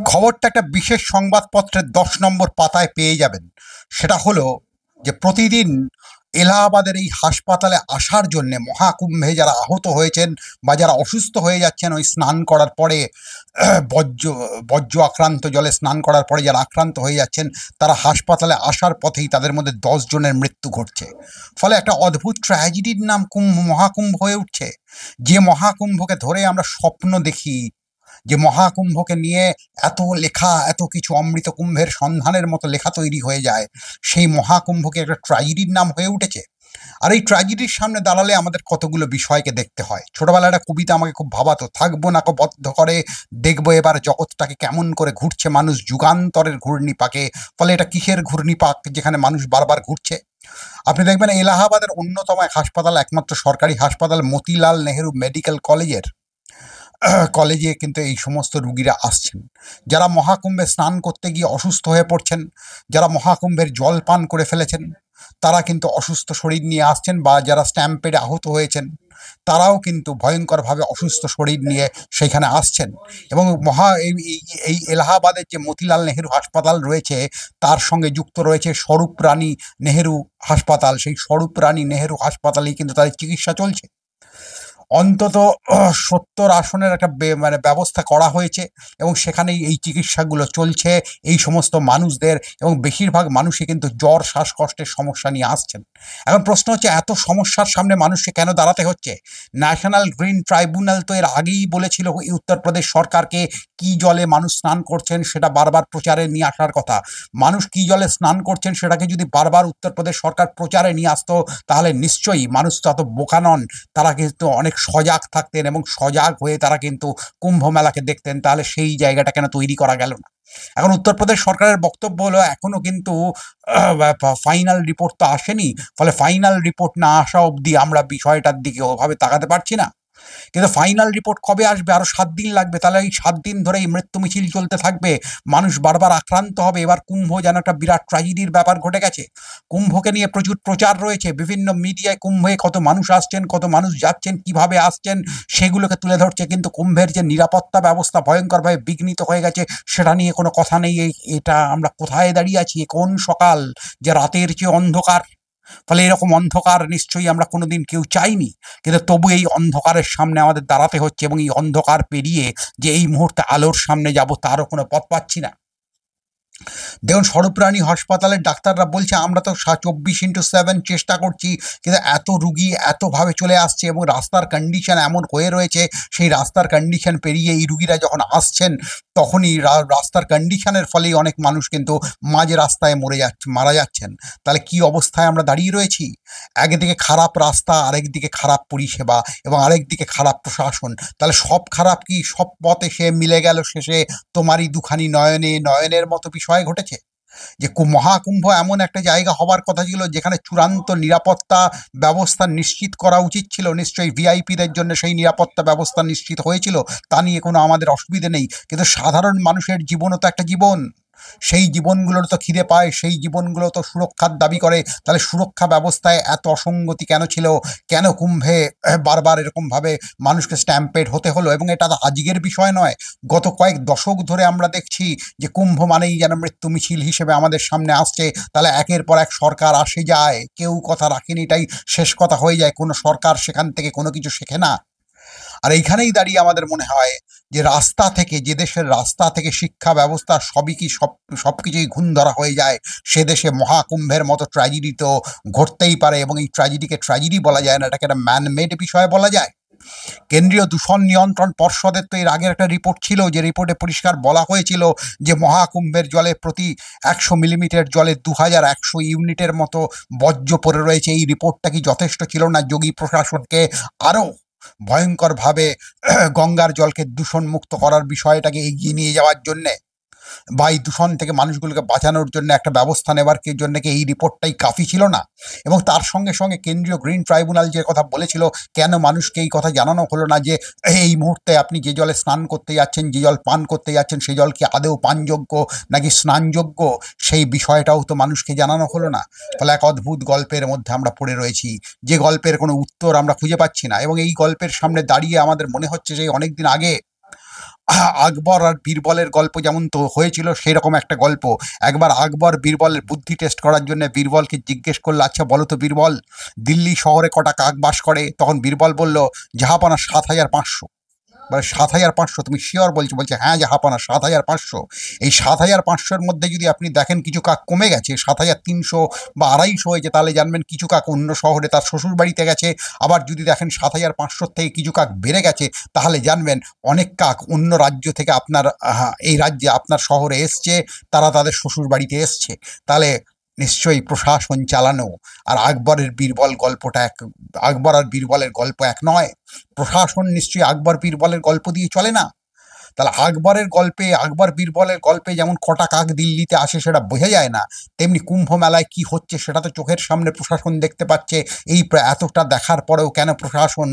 খবরটা একটা বিশেষ সংবাদপত্রের 10 নম্বর পাতায় পেয়ে যাবেন। সেটা হলো যে প্রতিদিন এলাহাবাদের এই হাসপাতালে আসার জন্য মহাকুম্ভে যারা আহত হয়েছেন বা যারা অসুস্থ হয়ে যাচ্ছেন ওই স্নান করার পরে বজ্র বজ্র আক্রান্ত জলে স্নান করার পরে যারা আক্রান্ত হয়ে যাচ্ছেন তারা হাসপাতালে আসার পথেই তাদের মধ্যে 10 জনের মৃত্যু ঘটছে। ফলে একটা অদ্ভুত ট্র্যাজেডির নাম মহাকুম্ভ হয়ে উঠছে। যে মহাকুম্ভকে ধরে আমরা স্বপ্ন দেখি, যে মহাকুম্ভকে নিয়ে এত লেখা, এত কিছু অমৃত কুম্ভের সন্ধানের মতো লেখা তৈরি হয়ে যায়, সেই মহাকুম্ভকে একটা ট্র্যাজেডির নাম হয়ে উঠেছে। আর এই ট্র্যাজেডির সামনে দাঁড়ালে আমাদের কতগুলো বিষয়কে দেখতে হয়। ছোটবেলায় একটা কবিতা আমাকে খুব ভাবাতো, থাকবো নাকো বদ্ধ করে, দেখবো এবার জগৎটাকে কেমন করে ঘুরছে মানুষ যুগান্তরের ঘূর্ণিপাকে। ফলে এটা কিসের ঘূর্ণিপাক যেখানে মানুষ বারবার ঘুরছে? আপনি দেখবেন এলাহাবাদের অন্যতম এক হাসপাতাল, একমাত্র সরকারি হাসপাতাল মতিলাল নেহেরু মেডিকেল কলেজে কিন্তু এই সমস্ত রুগীরা আসছেন, যারা মহাকুম্ভে স্নান করতে গিয়ে অসুস্থ হয়ে পড়ছেন, যারা মহাকুম্ভের জল পান করে ফেলেছেন, তারা কিন্তু অসুস্থ শরীর নিয়ে আসছেন, বা যারা স্ট্যাম্পেডে আহত হয়েছেন তারাও কিন্তু ভয়ঙ্করভাবে অসুস্থ শরীর নিয়ে সেখানে আসছেন। এবং এই এলাহাবাদের যে মতিলাল নেহেরু হাসপাতাল রয়েছে তার সঙ্গে যুক্ত রয়েছে স্বরূপ রানী নেহেরু হাসপাতাল। সেই স্বরূপ রানী নেহেরু হাসপাতালেই কিন্তু তাদের চিকিৎসা চলছে। অন্তত 70 আসনের একটা মানে ব্যবস্থা করা হয়েছে এবং সেখানেই এই চিকিৎসাগুলো চলছে এই সমস্ত মানুষদের। এবং বেশিরভাগ মানুষই কিন্তু জ্বর শ্বাসকষ্টের সমস্যা নিয়ে আসছেন। এখন প্রশ্ন হচ্ছে, এত সমস্যার সামনে মানুষকে কেন দাঁড়াতে হচ্ছে? ন্যাশনাল গ্রিন ট্রাইব্যুনাল তো এর আগেই বলেছিল এই উত্তরপ্রদেশ সরকারকে কি জলে মানুষ স্নান করছেন সেটা বারবার প্রচারে নিয়ে আসার কথা। মানুষ কি জলে স্নান করছেন সেটাকে যদি বারবার উত্তরপ্রদেশ সরকার প্রচারে নিয়ে আসতো তাহলে নিশ্চয়ই মানুষ তো অত বোকা নন, তারা কিন্তু অনেক সজাগ থাকতেন এবং সজাগ হয়ে তারা কিন্তু কুম্ভ মেলাকে দেখতেন। তাহলে সেই জায়গাটা কেন তৈরি করা গেল না? এখন উত্তরপ্রদেশ সরকারের বক্তব্য হলো এখনো কিন্তু ফাইনাল রিপোর্ট তো আসেনি, ফলে ফাইনাল রিপোর্ট না আসা অবধি আমরা বিষয়টার দিকে ওভাবে তাকাতে পারছি না। কিন্তু ফাইনাল রিপোর্ট কবে আসবে? আরো 7 দিন লাগবে। তাহলে এই 7 দিন ধরে এই মৃত্যু মিছিল চলতে থাকবে, মানুষ বারবার আক্রান্ত হবে। এবার কুম্ভ যেন একটা বিরাট ট্র্যাজেডির ব্যাপার ঘটে গেছে। কুম্ভকে নিয়ে প্রচুর প্রচার রয়েছে, বিভিন্ন মিডিয়ায় কুম্ভে কত মানুষ আসছেন, কত মানুষ যাচ্ছেন, কিভাবে আসছেন সেগুলোকে তুলে ধরছে, কিন্তু কুম্ভের যে নিরাপত্তা ব্যবস্থা ভয়ঙ্করভাবে বিঘ্নিত হয়ে গেছে সেটা নিয়ে কোনো কথা নেই। এটা আমরা কোথায় দাঁড়িয়ে আছি? কোন সকাল যে রাতের চেয়ে অন্ধকার? ফলে এরকম অন্ধকার নিশ্চয়ই আমরা কোনোদিন কেউ চাইনি, কিন্তু তবু এই অন্ধকারের সামনে আমাদের দাঁড়াতে হচ্ছে এবং এই অন্ধকার পেরিয়ে যে এই মুহূর্তে আলোর সামনে যাব তারও কোনো পথ পাচ্ছি না। দেখুন, স্বরূপরানী হাসপাতালের ডাক্তাররা বলছে আমরা তো 24x7 চেষ্টা করছি, কিন্তু এত রুগী এতভাবে চলে আসছে এবং রাস্তার কন্ডিশন এমন হয়ে রয়েছে, সেই রাস্তার কন্ডিশন পেরিয়ে এই রুগীরা যখন আসছেন তখনই রাস্তার কন্ডিশনের ফলেই অনেক মানুষ কিন্তু মাঝ রাস্তায় মারা যাচ্ছেন। তাহলে কি অবস্থায় আমরা দাঁড়িয়ে রয়েছি? একদিকে খারাপ রাস্তা, আরেকদিকে খারাপ পরিষেবা এবং আরেকদিকে খারাপ প্রশাসন। তাহলে সব খারাপ কি সব পথে সে মিলে গেল শেষে তোমারই দুখানি নয়নে নয়নের মতো বিষয় ঘটেছে? যে মহাকুম্ভ এমন একটা জায়গা হবার কথা ছিল যেখানে চূড়ান্ত নিরাপত্তা ব্যবস্থা নিশ্চিত করা উচিত ছিল। নিশ্চয়ই ভিআইপিদের জন্য সেই নিরাপত্তা ব্যবস্থা নিশ্চিত হয়েছিল, তা নিয়ে কোনো আমাদের অসুবিধে নেই। কিন্তু সাধারণ মানুষের জীবনও তো একটা জীবন, সেই জীবনগুলোর তো খিদে পায়, সেই জীবনগুলো তো সুরক্ষার দাবি করে। তাহলে সুরক্ষা ব্যবস্থায় এত অসঙ্গতি কেন ছিল? কেন কুম্ভে বারবার এরকমভাবে মানুষকে স্ট্যাম্পেড হতে হলো? এবং এটা তো আজকের বিষয় নয়, গত কয়েক দশক ধরে আমরা দেখছি যে কুম্ভ মানেই যেন মৃত্যু মিছিল হিসেবে আমাদের সামনে আসছে। তাহলে একের পর এক সরকার আসে যায়, কেউ কথা রাখেনি, এটাই শেষ কথা হয়ে যায়। কোনো সরকার সেখান থেকে কোনো কিছু শেখে না। আর এইখানেই দাঁড়িয়ে আমাদের মনে হয় যে রাস্তা থেকে, যে দেশের রাস্তা থেকে শিক্ষা ব্যবস্থা সবই কি সব কিছুই ঘুণ ধরা হয়ে যায়, সে দেশে মহাকুম্ভের মতো ট্র্যাজেডি তো ঘটতেই পারে। এবং এই ট্র্যাজেডিকে ট্র্যাজেডি বলা যায় না, এটাকে একটা ম্যানমেড বিষয় বলা যায়। কেন্দ্রীয় দূষণ নিয়ন্ত্রণ পর্ষদের তো এর আগের একটা রিপোর্ট ছিল, যে রিপোর্টে পরিষ্কার বলা হয়েছিল যে মহাকুম্ভের জলে প্রতি 100 মিলিমিটার জলে 2100 ইউনিটের মতো বর্জ্য পড়ে রয়েছে। এই রিপোর্টটা কি যথেষ্ট ছিল না যোগী প্রশাসনকে আরও ভয়ঙ্করভাবে গঙ্গার জলকে দূষণমুক্ত করার বিষয়টাকে এগিয়ে নিয়ে যাওয়ার জন্যে, বা এই দূষণ থেকে মানুষগুলোকে বাঁচানোর জন্য একটা ব্যবস্থা নেবার জন্য কি এই রিপোর্টটাই কাফি ছিল না? এবং তার সঙ্গে সঙ্গে কেন্দ্রীয় গ্রিন ট্রাইব্যুনাল যে কথা বলেছিল, কেন মানুষকে এই কথা জানানো হলো না যে এই মুহূর্তে আপনি যে জলে স্নান করতে যাচ্ছেন, যে জল পান করতে যাচ্ছেন, সেই জল কি আদৌ পানযোগ্য নাকি স্নানযোগ্য? সেই বিষয়টাও তো মানুষকে জানানো হলো না। ফলে এক অদ্ভুত গল্পের মধ্যে আমরা পড়ে রয়েছি, যে গল্পের কোনো উত্তর আমরা খুঁজে পাচ্ছি না। এবং এই গল্পের সামনে দাঁড়িয়ে আমাদের মনে হচ্ছে যে অনেকদিন আগে আকবর আর বীরবলের গল্প যেমন তো হয়েছিল, সেই রকম একটা গল্প। একবার আকবর বীরবলের বুদ্ধি টেস্ট করার জন্য বীরবলকে জিজ্ঞেস করলো, আচ্ছা বলো তো বীরবল, দিল্লি শহরে কটা কাক বাস করে? তখন বীরবল বলল, জাহাপনা ৭,৫০০। মানে ৭,৫০০, তুমি শিওর? বলছে হ্যাঁ জাহাপনা ৭,৫০০। এই ৭,৫০০-র মধ্যে যদি আপনি দেখেন কিছু কাক কমে গেছে, ৭,৩০০ বা ২৫০ হয়েছে, তাহলে জানবেন কিছু কাক অন্য শহরে তার শ্বশুর বাড়িতে গেছে। আবার যদি দেখেন ৭,৫০০ থেকে কিছু কাক বেড়ে গেছে, তাহলে জানবেন অনেক কাক অন্য রাজ্য থেকে আপনার এই রাজ্যে আপনার শহরে এসছে, তারা তাদের শ্বশুর বাড়িতে এসছে। তাহলে নিশ্চয়ই প্রশাসন চালানো আর আকবরের বীরবল গল্পটা এক, আকবর আর বীরবলের গল্প এক নয়। প্রশাসন নিশ্চয়ই আকবর বীরবলের গল্প দিয়ে চলে না। তাহলে আকবর বীরবলের গল্পে যেমন কটা কাক দিল্লিতে আসে সেটা বোঝা যায় না, তেমনি কুম্ভ মেলায় কি হচ্ছে সেটা তো চোখের সামনে প্রশাসন দেখতে পাচ্ছে। এই এতটা দেখার পরেও কেন প্রশাসন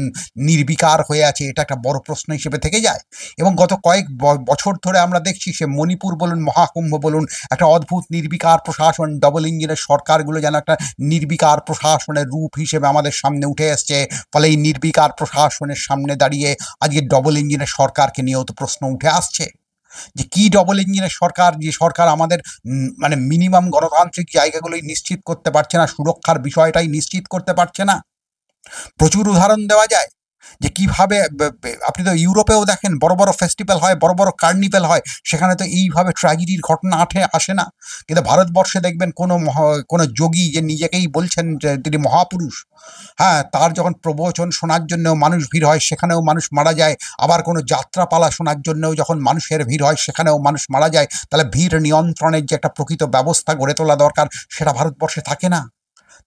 নির্বিকার হয়ে আছে, এটা একটা বড় প্রশ্ন হিসেবে থেকে যায়। এবং গত কয়েক বছর ধরে আমরা দেখছি, সে মণিপুর বলুন, মহাকুম্ভ বলুন, একটা অদ্ভুত নির্বিকার প্রশাসন, ডবল ইঞ্জিনের সরকারগুলো যেন একটা নির্বিকার প্রশাসনের রূপ হিসেবে আমাদের সামনে উঠে এসছে। ফলে এই নির্বিকার প্রশাসনের সামনে দাঁড়িয়ে আজকে ডবল ইঞ্জিনের সরকারকে নিয়েও তো প্রশ্ন উঠে আসছে যে কি ডবল ইঞ্জিনের সরকার, যে সরকার আমাদের মানে মিনিমাম গণতান্ত্রিক জায়গাগুলোই নিশ্চিত করতে পারছে না, সুরক্ষার বিষয়টাই নিশ্চিত করতে পারছে না। প্রচুর উদাহরণ দেওয়া যায় যে কিভাবে আপনি তো ইউরোপেও দেখেন বড় বড় ফেস্টিভ্যাল হয়, বড় বড় কার্নিভেল হয়, সেখানে তো এইভাবে ট্র্যাজেডির ঘটনা আসে না। কিন্তু ভারতবর্ষে দেখবেন কোনো যোগী যে নিজেকেই বলছেন যে তিনি মহাপুরুষ, হ্যাঁ, তার যখন প্রবচন শোনার জন্যও মানুষ ভিড় হয়, সেখানেও মানুষ মারা যায়। আবার কোনো যাত্রাপালা শোনার জন্যও যখন মানুষের ভিড় হয়, সেখানেও মানুষ মারা যায়। তাহলে ভিড় নিয়ন্ত্রণের যে একটা প্রকৃত ব্যবস্থা গড়ে তোলা দরকার, সেটা ভারতবর্ষে থাকে না।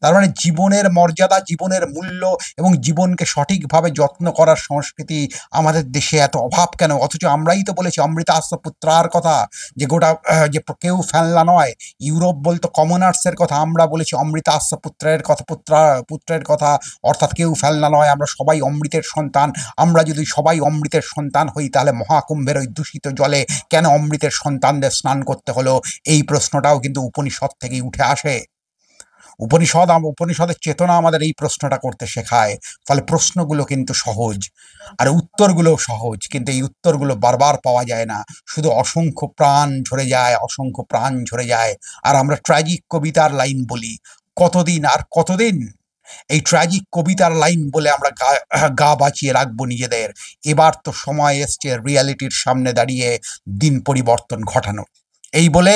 তার মানে জীবনের মর্যাদা, জীবনের মূল্য এবং জীবনকে সঠিকভাবে যত্ন করার সংস্কৃতি আমাদের দেশে এত অভাব কেন? অথচ আমরাই তো বলেছি অমৃতাস্য পুত্রার কথা, যে গোটা যে কেউ ফেলনা নয়। ইউরোপ বলতো কমনার্সের কথা, আমরা বলেছি অমৃতাস্য পুত্রের কথা, অর্থাৎ কেউ ফেলনা নয়, আমরা সবাই অমৃতের সন্তান। আমরা যদি সবাই অমৃতের সন্তান হই, তাহলে মহাকুম্ভের ওই দূষিত জলে কেন অমৃতের সন্তানদের স্নান করতে হলো? এই প্রশ্নটাও কিন্তু উপনিষদ থেকেই উঠে আসে। উপনিষদের চেতনা আমাদের এই প্রশ্নটা করতে শেখায়। ফলে প্রশ্নগুলো কিন্তু সহজ, আর উত্তরগুলোও সহজ, কিন্তু এই উত্তরগুলো বারবার পাওয়া যায় না। শুধু অসংখ্য প্রাণ ঝরে যায়। আর আমরা ট্র্যাজিক কবিতার লাইন বলি, কতদিন আর কতদিন এই ট্র্যাজিক কবিতার লাইন বলে আমরা গা বাঁচিয়ে রাখবো নিজেদের? এবার তো সময় এসছে রিয়ালিটির সামনে দাঁড়িয়ে দিন পরিবর্তন ঘটানো। এই বলে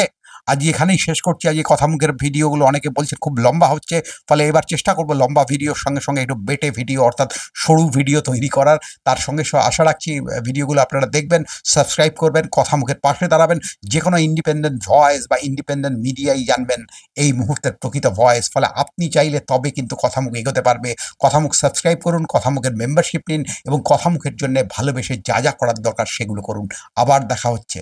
আজ এখানেই শেষ করছি। আজ এই কথামুখের ভিডিওগুলো অনেকে বলছে খুব লম্বা হচ্ছে, ফলে এবার চেষ্টা করবো লম্বা ভিডিওর সঙ্গে সঙ্গে একটু বেটে ভিডিও, অর্থাৎ সরু ভিডিও তৈরি করার। তার সঙ্গে আশা রাখছি ভিডিওগুলো আপনারা দেখবেন, সাবস্ক্রাইব করবেন, কথামুখের পাশে দাঁড়াবেন। যে কোনো ইন্ডিপেন্ডেন্ট ভয়েস বা ইন্ডিপেন্ডেন্ট মিডিয়াই জানবেন এই মুহূর্তের প্রকৃত ভয়েস। ফলে আপনি চাইলে তবে কিন্তু কথামুখ এগোতে পারবে। কথামুখ সাবস্ক্রাইব করুন, কথামুখের মেম্বারশিপ নিন এবং কথামুখের জন্য ভালোবেসে যা যা করার দরকার সেগুলো করুন। আবার দেখা হচ্ছে।